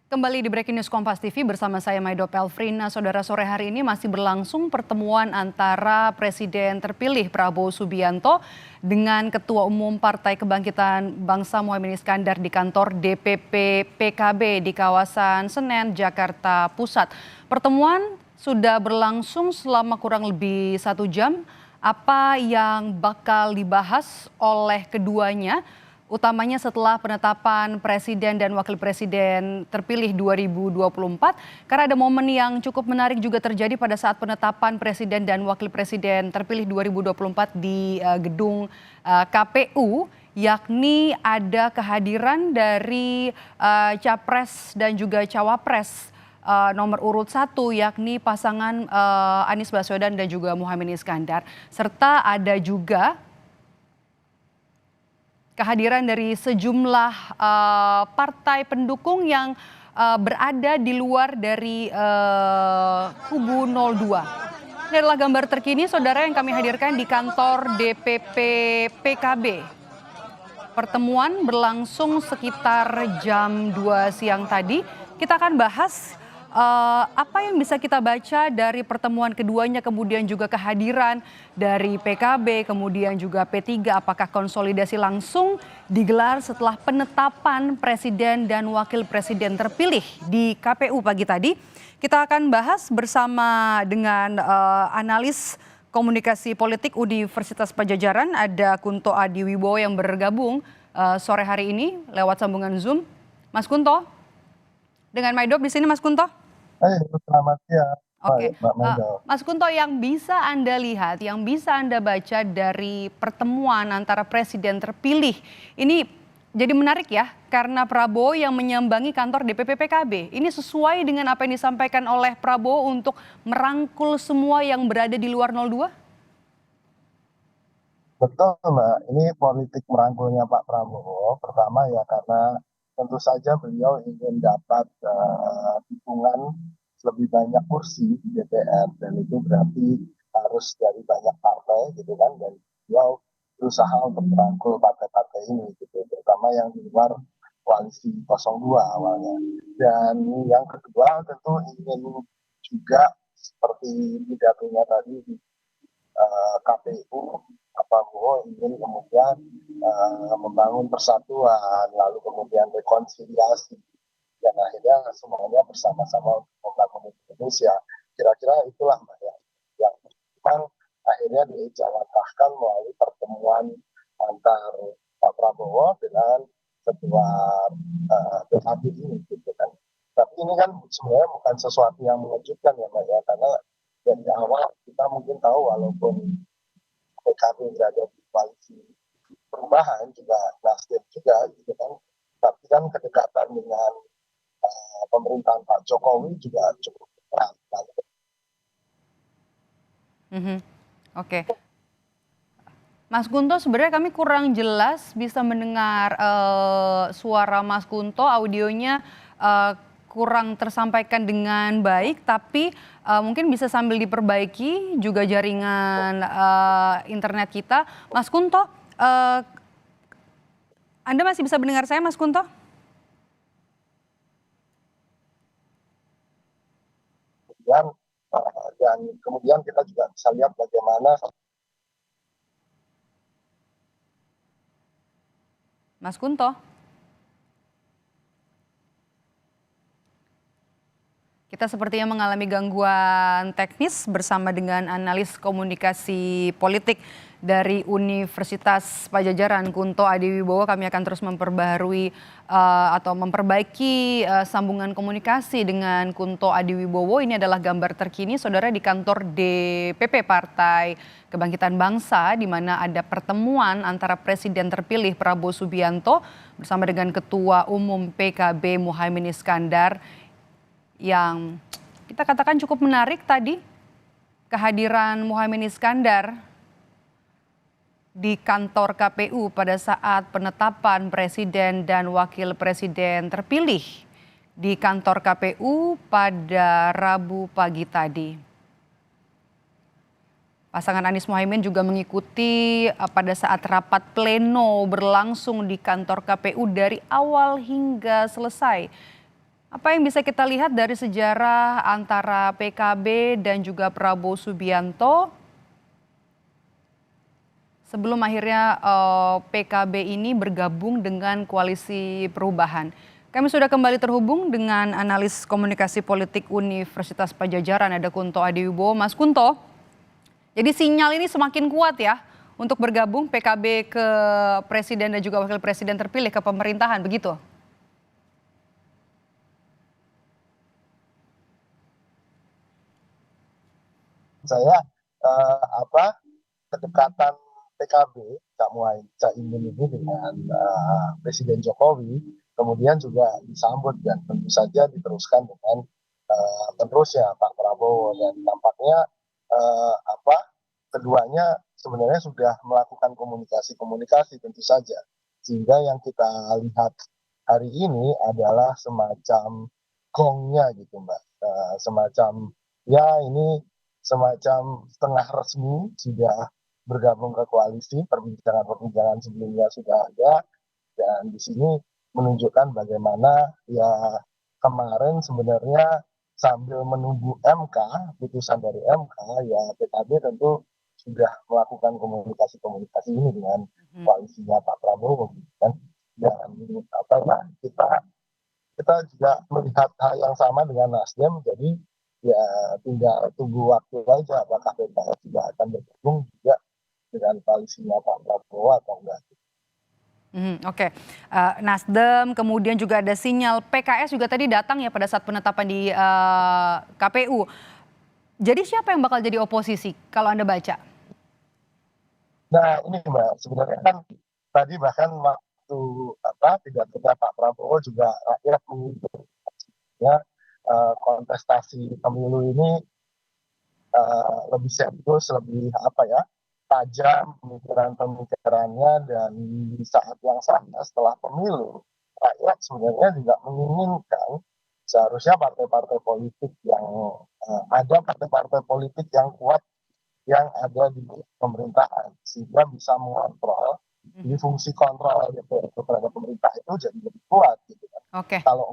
Kembali di Breaking News Kompas TV bersama saya Maido Pelfrina. Saudara, sore hari ini masih berlangsung pertemuan antara Presiden terpilih Prabowo Subianto dengan Ketua Umum Partai Kebangkitan Bangsa Muhaimin Iskandar di kantor DPP PKB di kawasan Senen, Jakarta Pusat. Pertemuan sudah berlangsung selama kurang lebih 1 jam. Apa yang bakal dibahas oleh keduanya? Utamanya setelah penetapan Presiden dan Wakil Presiden terpilih 2024, karena ada momen yang cukup menarik juga terjadi pada saat penetapan Presiden dan Wakil Presiden terpilih 2024 di gedung KPU, yakni ada kehadiran dari Capres dan juga Cawapres nomor urut 1, yakni pasangan Anies Baswedan dan juga Muhaimin Iskandar, serta ada juga kehadiran dari sejumlah partai pendukung yang berada di luar dari kubu 02. Ini adalah gambar terkini, saudara, yang kami hadirkan di kantor DPP PKB. Pertemuan berlangsung sekitar jam 2 siang tadi. Kita akan bahas apa yang bisa kita baca dari pertemuan keduanya, kemudian juga kehadiran dari PKB, kemudian juga P3, apakah konsolidasi langsung digelar setelah penetapan Presiden dan Wakil Presiden terpilih di KPU pagi tadi. Kita akan bahas bersama dengan analis komunikasi politik Universitas Padjadjaran, ada Kunto Adiwibowo yang bergabung sore hari ini lewat sambungan Zoom. Mas Kunto, dengan Maido di sini, Mas Kunto. Selamat siang. Oke, Mbak Maido. Mas Kunto, yang bisa Anda lihat, yang bisa Anda baca dari pertemuan antara Presiden terpilih ini jadi menarik ya, karena Prabowo yang menyambangi kantor DPP PKB. Ini sesuai dengan apa yang disampaikan oleh Prabowo untuk merangkul semua yang berada di luar 02? Betul Mbak, ini politik merangkulnya Pak Prabowo. Pertama ya karena tentu saja beliau ingin dapat dukungan lebih banyak kursi di DPR, dan itu berarti harus dari banyak partai gitu kan, dan beliau berusaha untuk merangkul partai-partai ini gitu, terutama yang di luar koalisi 02 awalnya. Dan yang kedua tentu ingin juga seperti pidatonya tadi di KPU, Pak Prabowo ingin kemudian membangun persatuan, lalu kemudian rekonsiliasi, dan akhirnya semuanya bersama-sama untuk membangun Indonesia. Kira-kira itulah Mbak ya, yang memang akhirnya dijawantahkan melalui pertemuan antar Pak Prabowo dengan ketua PKB ini gitu kan. Tapi ini kan sebenarnya bukan sesuatu yang mengejutkan ya Mbak ya, karena dari awal kita mungkin tahu walaupun PKB berada di koalisi perubahan juga, Nasdem juga gitu kan, tapi kan kedekatan dengan pemerintahan Pak Jokowi juga cukup erat. Oke. Mas Kunto, sebenarnya kami kurang jelas bisa mendengar suara Mas Kunto, audionya kurang tersampaikan dengan baik, tapi mungkin bisa sambil diperbaiki juga jaringan internet kita. Mas Kunto, Anda masih bisa mendengar saya, Mas Kunto? Dan kemudian kita juga bisa lihat bagaimana Mas Kunto. Kita sepertinya mengalami gangguan teknis bersama dengan analis komunikasi politik dari Universitas Padjadjaran, Kunto Adiwibowo. Kami akan terus memperbaharui atau memperbaiki sambungan komunikasi dengan Kunto Adiwibowo. Ini adalah gambar terkini, saudara, di kantor DPP Partai Kebangkitan Bangsa, di mana ada pertemuan antara Presiden terpilih Prabowo Subianto bersama dengan Ketua Umum PKB Muhaimin Iskandar, yang kita katakan cukup menarik tadi, kehadiran Muhaimin Iskandar di kantor KPU pada saat penetapan Presiden dan Wakil Presiden terpilih di kantor KPU pada Rabu pagi tadi. Pasangan Anies Muhaimin juga mengikuti pada saat rapat pleno berlangsung di kantor KPU dari awal hingga selesai. Apa yang bisa kita lihat dari sejarah antara PKB dan juga Prabowo Subianto sebelum akhirnya PKB ini bergabung dengan Koalisi Perubahan? Kami sudah kembali terhubung dengan analis komunikasi politik Universitas Padjadjaran, ada Kunto Adiwibowo. Mas Kunto, jadi sinyal ini semakin kuat ya untuk bergabung PKB ke presiden dan juga wakil presiden terpilih ke pemerintahan, begitu? Saya apa kedekatan PKB Caimin ini dengan Presiden Jokowi kemudian juga disambut dan tentu saja diteruskan dengan penerusnya Pak Prabowo dan tampaknya apa keduanya sebenarnya sudah melakukan komunikasi-komunikasi tentu saja sehingga yang kita lihat hari ini adalah semacam gongnya gitu Mbak. Semacam ya ini semacam setengah resmi sudah bergabung ke koalisi, perbincangan-perbincangan sebelumnya sudah ada, dan di sini menunjukkan bagaimana ya kemarin sebenarnya sambil menunggu MK, putusan dari MK, ya PKB tentu sudah melakukan komunikasi-komunikasi ini dengan Mhm. koalisinya Pak Prabowo, kan? Dan apa ya kita juga melihat hal yang sama dengan Nasdem, jadi ya tinggal tunggu waktu aja apakah PKS juga akan bergabung juga dengan koalisinya Pak Prabowo atau enggak. Oke. Nasdem, kemudian juga ada sinyal PKS juga tadi datang ya pada saat penetapan di KPU. Jadi siapa yang bakal jadi oposisi kalau Anda baca? Nah ini Mbak, sebenarnya kan tadi bahkan waktu apa pidatonya Pak Prabowo juga rakyat menginginkan ya kontestasi pemilu ini lebih serius, lebih apa ya, tajam pemikiran-pemikirannya dan di saat yang sama setelah pemilu, rakyat sebenarnya juga menginginkan seharusnya partai-partai politik yang ada partai-partai politik yang kuat yang ada di pemerintahan sehingga bisa mengontrol di Mhm. fungsi kontrol DPR terhadap pemerintah itu jadi lebih kuat gitu kan. Oke. Kalau